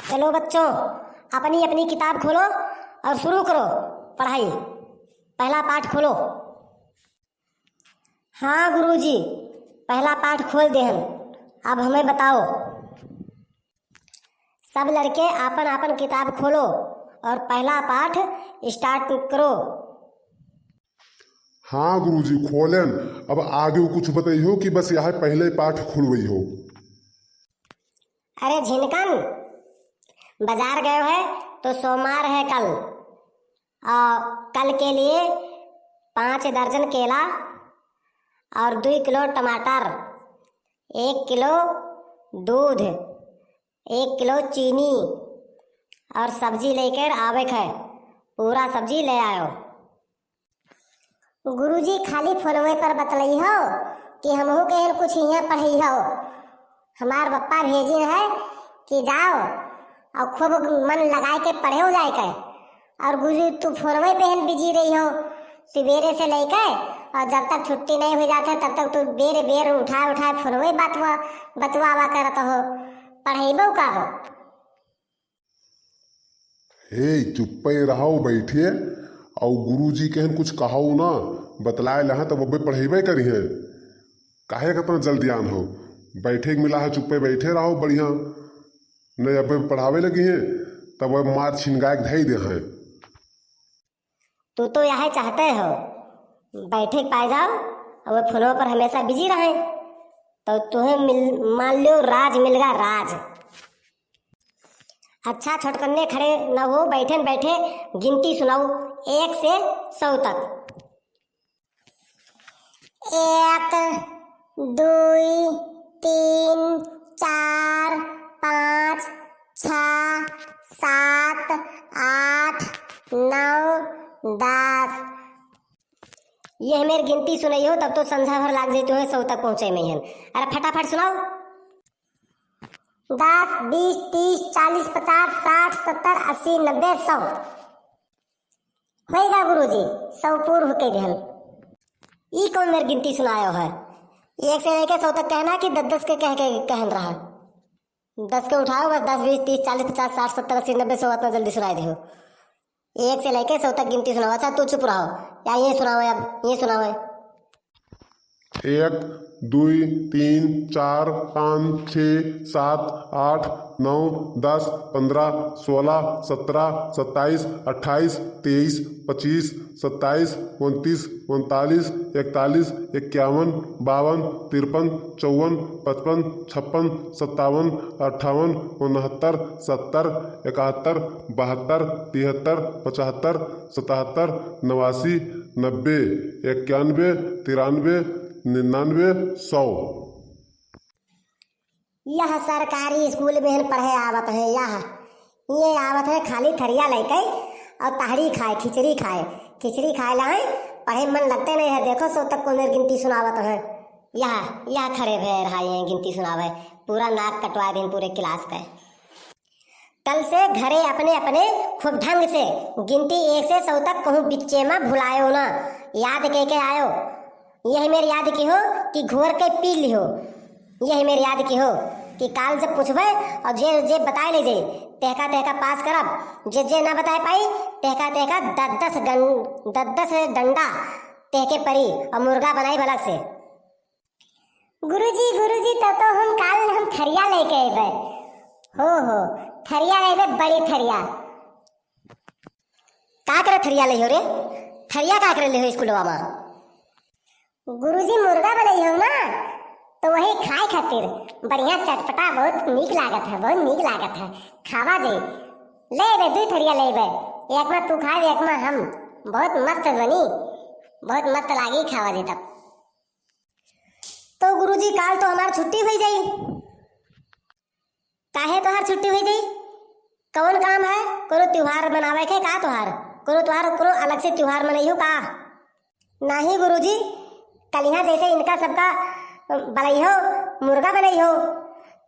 चलो बच्चों, अपनी अपनी किताब खोलो और शुरू करो पढ़ाई। पहला पाठ खोलो। हाँ गुरुजी, पहला पाठ खोल दे हम। अब हमें बताओ। सब लड़के आपन आपन किताब खोलो और पहला पाठ स्टार्ट करो। हाँ गुरुजी खोलेन। अब आगे कुछ बताइयो कि बस यहाँ पहले पाठ खुलवई हो। अरे झिनकन, बाजार गए है तो सोमवार है कल, और कल के लिए 5 दर्जन केला और 2 किलो टमाटर, 1 किलो दूध, 1 किलो चीनी और सब्जी लेकर आवे है। पूरा सब्जी ले आयो। गुरुजी खाली फोनवे पर बतलई हो कि हमहू के कुछ यहाँ पढ़ी हो। हमार पप्पा भेजे है कि जाओ और खूब मन लगाए के पढ़े हो जाए के। और गुरुजी तू फोनवे पे बिजी रही हो सवेरे से लेकर, और जब तक छुट्टी नहीं हो जाता तब तक तू बेर बेर उठाए उठाए फोनवे बतवा करत हो। पढ़ेबो का हो? हे चुप्पे रहो बैठिए, और गुरुजी के कुछ कहो ना बतलाए लहा तब अब पढ़ेबे करी है। काहे का इतना जल्दी आन हो? बैठे के मिला है, चुप्पे बैठे रहो बढ़िया। नहीं अब पढ़ावे लगी हैं तब अब मार छिनगाए धई दे हैं। तू तो यही चाहते हो बैठे पाए जाओ और फोनों पर हमेशा बिजी रहे, तो तुम्हें मान लो राज मिल गया, राज। अच्छा छोटकन्ने खड़े न हो, बैठे बैठे गिनती सुनाओ 1 से 100 तक। 1 2 3 4 5 6 7 8 9 10। ये मेरी गिनती सुनाई हो तब तो संझा भर लाग जाते हो 100 तक पहुंचे में। अरे फटाफट सुनाओ। 10 20 30 40 50 60 70 80 90 100 होएगा गुरुजी। 100 पूर्व के गहन। ई कौन मेरी गिनती सुनायो है? 1 से लेके 100 तक कहना कि 10 के कहन रहा। 10 के उठाओ बस। 10 20 30 40 50 60 70 80 90 100 इतना जल्दी सुनाई दो। 1 से लेके 100 तक गिनती सुनाओ। अच्छा तू चुप रहो या ये सुनाओ, अब ये सुनाओ। 1 2 3 4 5 6 7 8 9 10 15 16 17 27 28 23 25 27 29 39 41 51 52 53 54 55 56 57 58 69 70 71 72 73 75 77 89 90 91 93 99 100। यह सरकारी स्कूल में पढ़े आवत है। ये आवत है खाली थरिया लेके और तहरी खाए, खिचड़ी खाए लाए। पढ़े मन लगते नहीं है। देखो 100 तक को मेरी गिनती सुनावत है। यह खड़े भे रहा है गिनती सुनावे। पूरा नाक कटवा दिन पूरे क्लास का। कल से घरे अपने अपने खूब ढंग से गिनती 1 से 100 तक कहूँ बिच्चे में भुलायो ना। याद के आयो। यही मेरी याद की हो कि घोर के पी ली हो। यही मेरी याद की हो कि काल जब पूछबे और जे बताए ले जे तेहका पास करब। जे ना बताए पाई तेहका 10 डंडा तेहके परी और मुर्गा बनाई बलग से। गुरुजी तो हम काल थरिया लेके अबे। हो थरिया लेबे, बड़ी थरिया। का करे थरिया ले हो रे? थरिया का करे ले हो स्कूलवा में? गुरुजी मुर्गा बनाई हो ना, तो वही खाए खातिर बढ़िया चटपटा बहुत नीक लागत है। खावा जे ले 2 थरिया लेबे। एक में तू खाए, एक में हम। बहुत मस्त बनी, बहुत मस्त लागी खावा जे तब। तो गुरुजी काल तो हमार छुट्टी हो जाई। काहे तोहार छुट्टी हो जाई? कौन काम है? कोनो त्योहार मनावे के का? कोनो अलग से त्योहार मनई हो का? नहीं गुरुजी, कल यहाँ जैसे इनका सबका बनाई हो मुर्गा बनाई हो,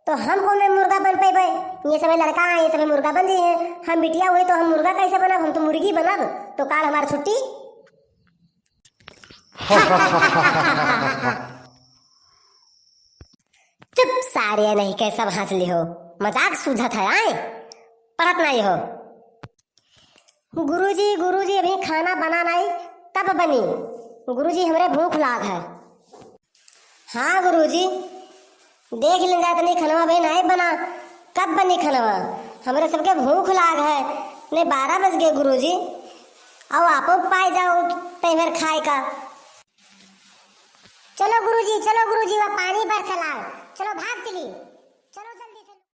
तो हम कौन मुर्गा बन पाए? ये सब लड़का है, ये सब मुर्गा बन जाइए। हम बिटिया हुए तो हम मुर्गा कैसे बनब? हम तो मुर्गी बनब। तो काल हमारी छुट्टी। चुप सारे नहीं के सब हंस ली हो। मजाक सूझत है आए। पढ़त नहीं हो। गुरुजी अभी खाना बना नहीं, कब बनी? गुरुजी हमरे भूख लाग है। हाँ गुरुजी, देख लें जात नहीं खनवा भाई नहीं बना, कब बनी खनवा? हमरे सबके भूख लाग है, ने 12 बज गए गुरुजी। अब आपो पाए जाओ तय भर खाए का। चलो गुरुजी, वह पानी पर चला, चलो भाग चली।